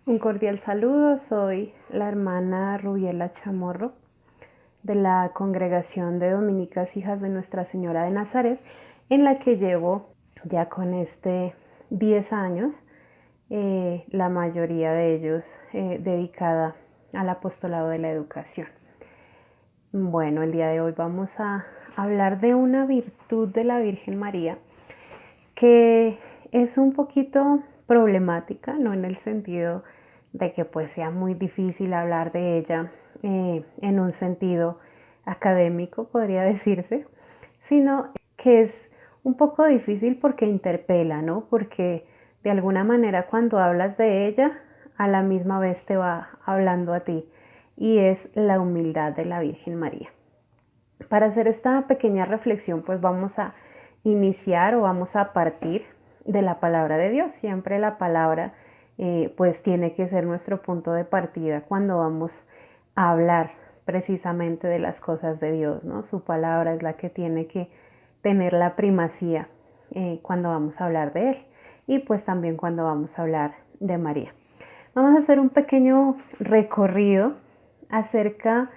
Un cordial saludo, soy la hermana Rubiela Chamorro de la Congregación de Dominicas Hijas de Nuestra Señora de Nazaret, en la que llevo ya con 10 años, la mayoría de ellos dedicada al apostolado de la educación. Bueno, el día de hoy vamos a hablar de una virtud de la Virgen María que es un poquito problemática, no en el sentido de que pues sea muy difícil hablar de ella en un sentido académico, podría decirse, sino que es un poco difícil porque interpela, ¿no? Porque de alguna manera cuando hablas de ella, a la misma vez te va hablando a ti, y es la humildad de la Virgen María. Para hacer esta pequeña reflexión, pues vamos a iniciar o vamos a partir de la palabra de Dios. Siempre la palabra pues tiene que ser nuestro punto de partida cuando vamos a hablar precisamente de las cosas de Dios, ¿no? Su palabra es la que tiene que tener la primacía cuando vamos a hablar de Él, y pues también cuando vamos a hablar de María. Vamos a hacer un pequeño recorrido acerca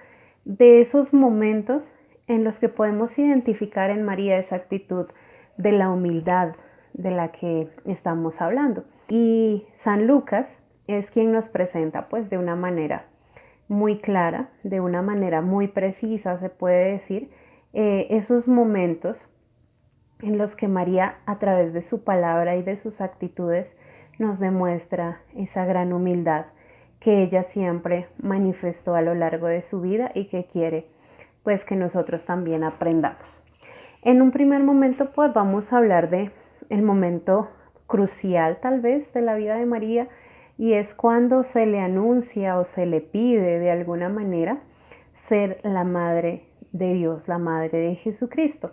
de esos momentos en los que podemos identificar en María esa actitud de la humildad de la que estamos hablando. Y San Lucas es quien nos presenta pues de una manera muy clara, de una manera muy precisa, se puede decir, esos momentos en los que María, a través de su palabra y de sus actitudes, nos demuestra esa gran humildad que ella siempre manifestó a lo largo de su vida y que quiere pues que nosotros también aprendamos. En un primer momento pues vamos a hablar de el momento crucial tal vez de la vida de María, y es cuando se le anuncia o se le pide de alguna manera ser la madre de Dios, la madre de Jesucristo.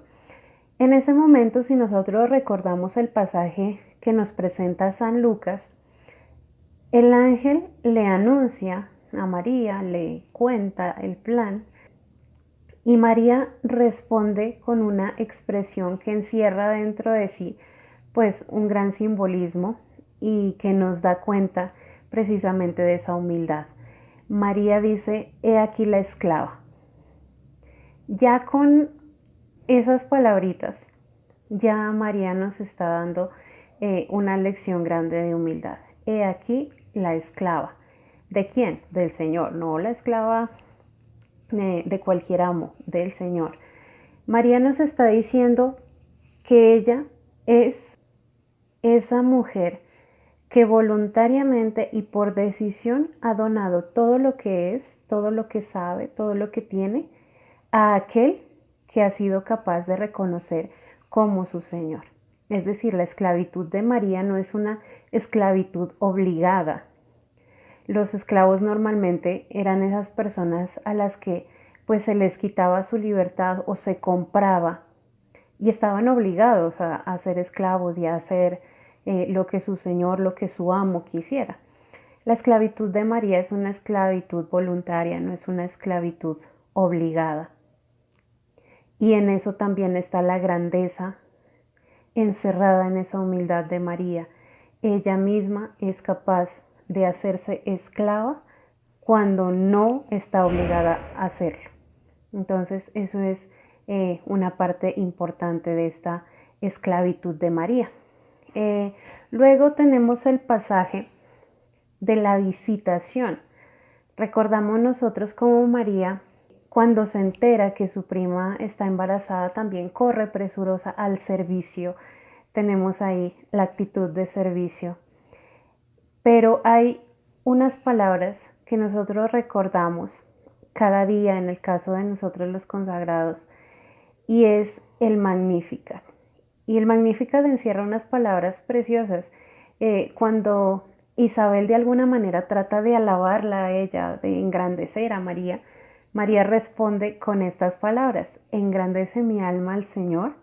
En ese momento, si nosotros recordamos el pasaje que nos presenta San Lucas, el ángel le anuncia a María, le cuenta el plan, y María responde con una expresión que encierra dentro de sí pues un gran simbolismo y que nos da cuenta precisamente de esa humildad. María dice: he aquí la esclava. Ya con esas palabritas, ya María nos está dando una lección grande de humildad. He aquí la esclava. ¿De quién? Del Señor, no la esclava de cualquier amo, del Señor. María nos está diciendo que ella es esa mujer que voluntariamente y por decisión ha donado todo lo que es, todo lo que sabe, todo lo que tiene a aquel que ha sido capaz de reconocer como su Señor. Es decir, la esclavitud de María no es una esclavitud obligada. Los esclavos normalmente eran esas personas a las que pues se les quitaba su libertad o se compraba, y estaban obligados a ser esclavos y a hacer lo que su señor, lo que su amo quisiera. La esclavitud de María es una esclavitud voluntaria, no es una esclavitud obligada. Y en eso también está la grandeza encerrada en esa humildad de María. Ella misma es capaz de hacerse esclava cuando no está obligada a hacerlo. Entonces eso es una parte importante de esta esclavitud de María. Luego tenemos el pasaje de la visitación. Recordamos nosotros cómo María, cuando se entera que su prima está embarazada, también corre presurosa al servicio. Tenemos ahí la actitud de servicio. Pero hay unas palabras que nosotros recordamos cada día en el caso de nosotros los consagrados, y es el Magnificat. Y el Magnificat encierra unas palabras preciosas. Cuando Isabel de alguna manera trata de alabarla a ella, de engrandecer a María, María responde con estas palabras: engrandece mi alma al Señor,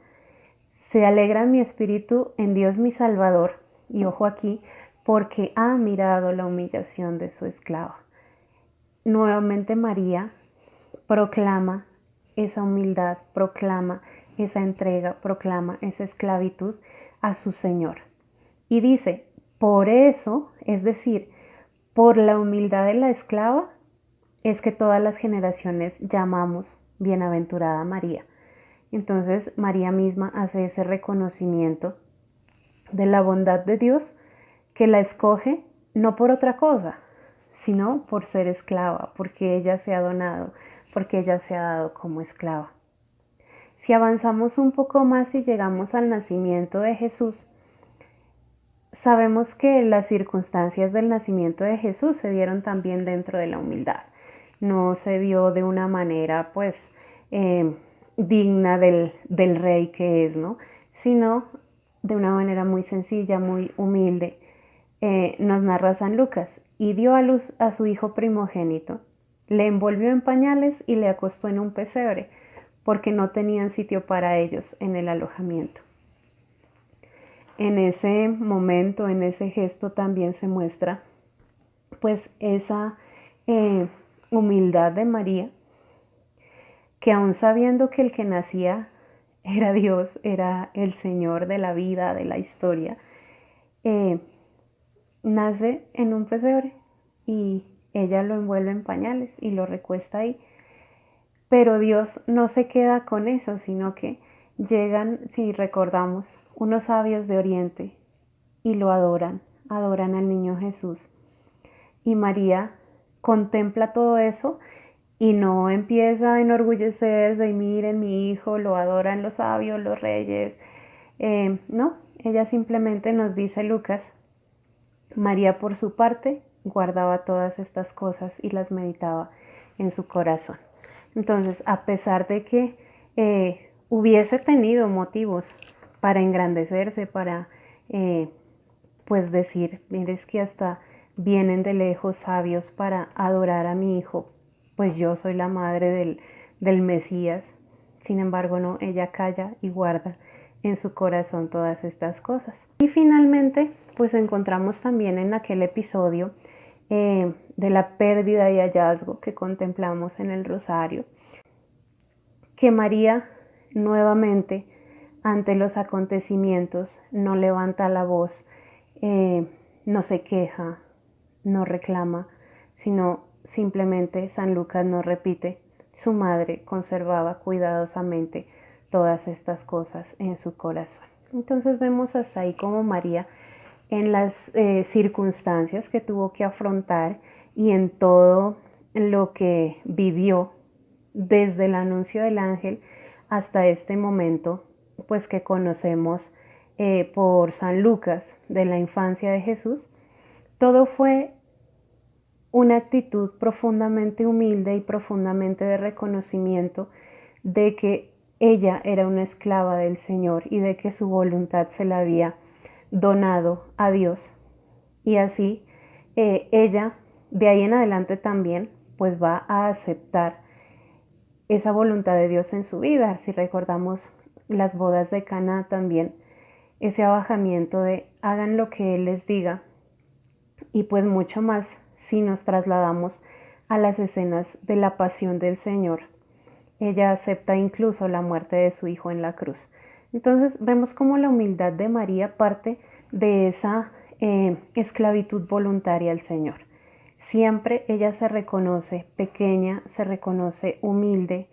se alegra mi espíritu en Dios mi Salvador, y ojo aquí, porque ha mirado la humillación de su esclava. Nuevamente María proclama esa humildad, proclama esa entrega, proclama esa esclavitud a su Señor. Y dice, por eso, es decir, por la humildad de la esclava es que todas las generaciones llamamos bienaventurada María. Entonces María misma hace ese reconocimiento de la bondad de Dios, que la escoge no por otra cosa, sino por ser esclava, porque ella se ha donado, porque ella se ha dado como esclava. Si avanzamos un poco más y llegamos al nacimiento de Jesús, sabemos que las circunstancias del nacimiento de Jesús se dieron también dentro de la humildad. No se dio de una manera pues digna del rey que es, ¿no? Sino de una manera muy sencilla, muy humilde. Nos narra San Lucas: y dio a luz a su hijo primogénito, le envolvió en pañales y le acostó en un pesebre, porque no tenían sitio para ellos en el alojamiento. En ese momento, en ese gesto también se muestra pues esa humildad de María, que aun sabiendo que el que nacía era Dios, era el Señor de la vida, de la historia, nace en un pesebre y ella lo envuelve en pañales y lo recuesta ahí. Pero Dios no se queda con eso, sino que llegan, si recordamos, unos sabios de Oriente y lo adoran, adoran al niño Jesús. Y María contempla todo eso y no empieza a enorgullecerse y miren mi hijo, lo adoran los sabios, los reyes. No, ella simplemente nos dice Lucas: María por su parte guardaba todas estas cosas y las meditaba en su corazón. Entonces, a pesar de que hubiese tenido motivos para engrandecerse, para pues decir, mire, es que hasta vienen de lejos sabios para adorar a mi hijo, pues yo soy la madre del Mesías. Sin embargo, no, ella calla y guarda en su corazón todas estas cosas. Y finalmente, pues encontramos también en aquel episodio de la pérdida y hallazgo que contemplamos en el Rosario, que María nuevamente ante los acontecimientos no levanta la voz, no se queja, no reclama, sino simplemente San Lucas nos repite: su madre conservaba cuidadosamente todas estas cosas en su corazón. Entonces vemos hasta ahí como María, en las circunstancias que tuvo que afrontar y en todo lo que vivió desde el anuncio del ángel hasta este momento, pues que conocemos por San Lucas de la infancia de Jesús, todo fue una actitud profundamente humilde y profundamente de reconocimiento de que ella era una esclava del Señor y de que su voluntad se la había donado a Dios. Y así ella de ahí en adelante también pues va a aceptar esa voluntad de Dios en su vida. Si recordamos las bodas de Caná también, ese abajamiento de hagan lo que Él les diga, y pues mucho más si nos trasladamos a las escenas de la pasión del Señor. Ella acepta incluso la muerte de su hijo en la cruz. Entonces vemos cómo la humildad de María parte de esa esclavitud voluntaria al Señor. Siempre ella se reconoce pequeña, se reconoce humilde,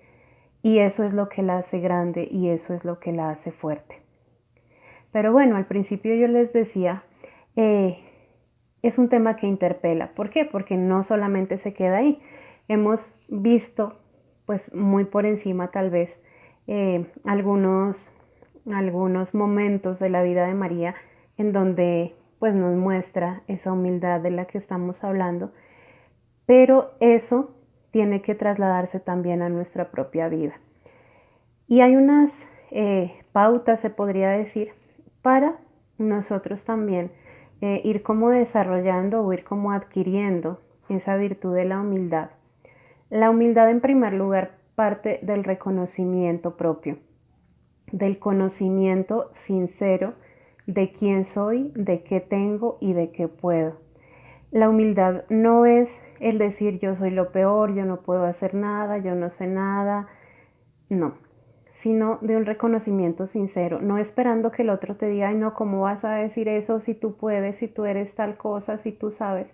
y eso es lo que la hace grande y eso es lo que la hace fuerte. Pero bueno, al principio yo les decía, es un tema que interpela. ¿Por qué? Porque no solamente se queda ahí. Hemos visto, pues muy por encima tal vez, algunos momentos de la vida de María en donde pues nos muestra esa humildad de la que estamos hablando, pero eso tiene que trasladarse también a nuestra propia vida. Y hay unas pautas, se podría decir, para nosotros también ir como desarrollando o ir como adquiriendo esa virtud de la humildad. La humildad, en primer lugar, parte del reconocimiento propio, del conocimiento sincero de quién soy, de qué tengo y de qué puedo. La humildad no es el decir yo soy lo peor, yo no puedo hacer nada, yo no sé nada, no, sino de un reconocimiento sincero, no esperando que el otro te diga, ay no, ¿cómo vas a decir eso si tú puedes, si tú eres tal cosa, si tú sabes?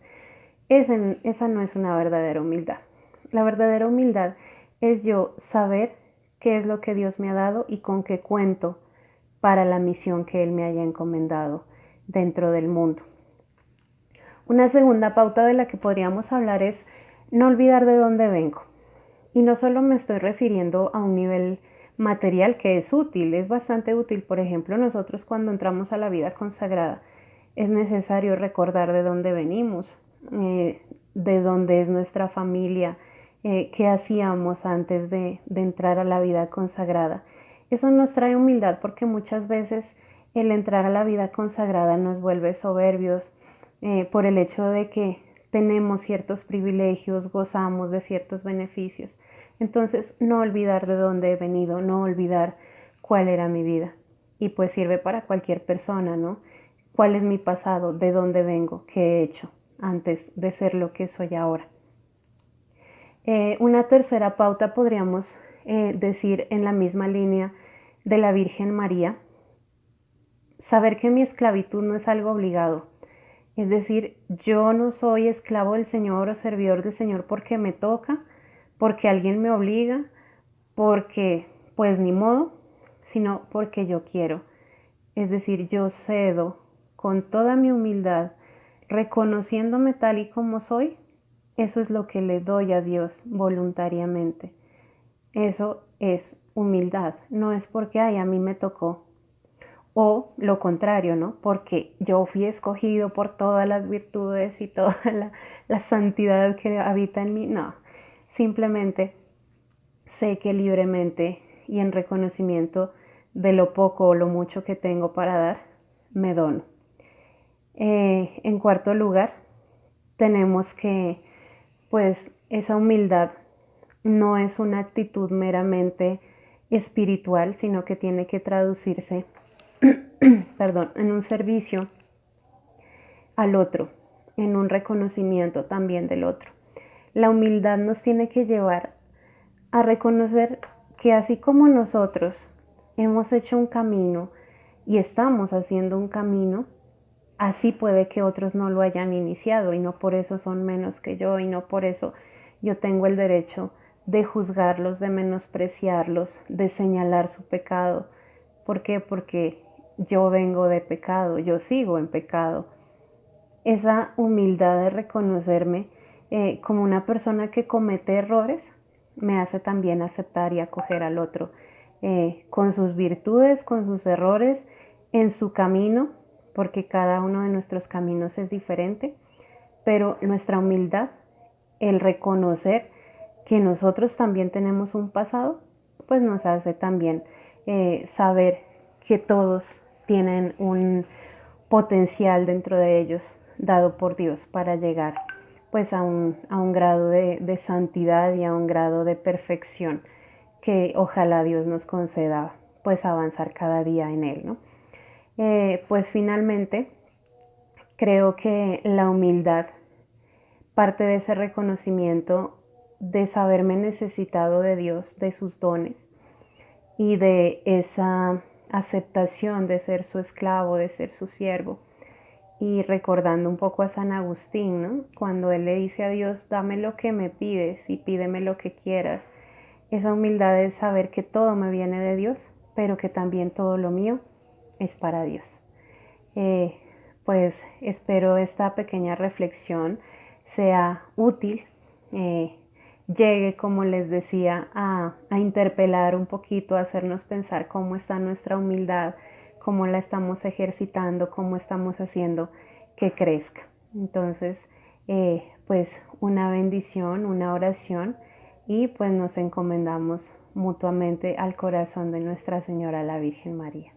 esa no es una verdadera humildad. La verdadera humildad es yo saber qué es lo que Dios me ha dado y con qué cuento para la misión que Él me haya encomendado dentro del mundo. Una segunda pauta de la que podríamos hablar es no olvidar de dónde vengo. Y no solo me estoy refiriendo a un nivel material que es útil, es bastante útil. Por ejemplo, nosotros cuando entramos a la vida consagrada es necesario recordar de dónde venimos, de dónde es nuestra familia, qué hacíamos antes de entrar a la vida consagrada. Eso nos trae humildad porque muchas veces el entrar a la vida consagrada nos vuelve soberbios por el hecho de que tenemos ciertos privilegios, gozamos de ciertos beneficios. Entonces, no olvidar de dónde he venido, no olvidar cuál era mi vida. Y pues sirve para cualquier persona, ¿no? ¿Cuál es mi pasado? ¿De dónde vengo? ¿Qué he hecho antes de ser lo que soy ahora? Una tercera pauta podríamos decir en la misma línea de la Virgen María, saber que mi esclavitud no es algo obligado. Es decir, yo no soy esclavo del Señor o servidor del Señor porque me toca, porque alguien me obliga, porque pues ni modo, sino porque yo quiero. Es decir, yo cedo con toda mi humildad, reconociéndome tal y como soy. Eso es lo que le doy a Dios voluntariamente. Eso es humildad, no es porque ay, a mí me tocó. O lo contrario, ¿no? Porque yo fui escogido por todas las virtudes y toda la santidad que habita en mí. No, simplemente sé que libremente y en reconocimiento de lo poco o lo mucho que tengo para dar, me dono. En cuarto lugar, tenemos que, pues, esa humildad no es una actitud meramente espiritual, sino que tiene que traducirse, perdón, en un servicio al otro, en un reconocimiento también del otro. La humildad nos tiene que llevar a reconocer que así como nosotros hemos hecho un camino y estamos haciendo un camino, así puede que otros no lo hayan iniciado y no por eso son menos que yo y no por eso yo tengo el derecho de juzgarlos, de menospreciarlos, de señalar su pecado. ¿Por qué? Porque yo vengo de pecado, yo sigo en pecado. Esa humildad de reconocerme como una persona que comete errores me hace también aceptar y acoger al otro con sus virtudes, con sus errores, en su camino, porque cada uno de nuestros caminos es diferente, pero nuestra humildad, el reconocer que nosotros también tenemos un pasado, pues nos hace también saber que todos tienen un potencial dentro de ellos dado por Dios para llegar pues a un grado de santidad y a un grado de perfección que ojalá Dios nos conceda pues avanzar cada día en él, ¿no? Pues finalmente creo que la humildad parte de ese reconocimiento de saberme necesitado de Dios, de sus dones y de esa aceptación de ser su esclavo, de ser su siervo. Y recordando un poco a San Agustín, ¿no? Cuando él le dice a Dios, dame lo que me pides y pídeme lo que quieras. Esa humildad de saber que todo me viene de Dios, pero que también todo lo mío es para Dios. Eh, pues espero esta pequeña reflexión sea útil, llegue, como les decía, a interpelar un poquito, a hacernos pensar cómo está nuestra humildad, cómo la estamos ejercitando, cómo estamos haciendo que crezca. Entonces, pues una bendición, una oración y pues nos encomendamos mutuamente al corazón de Nuestra Señora la Virgen María.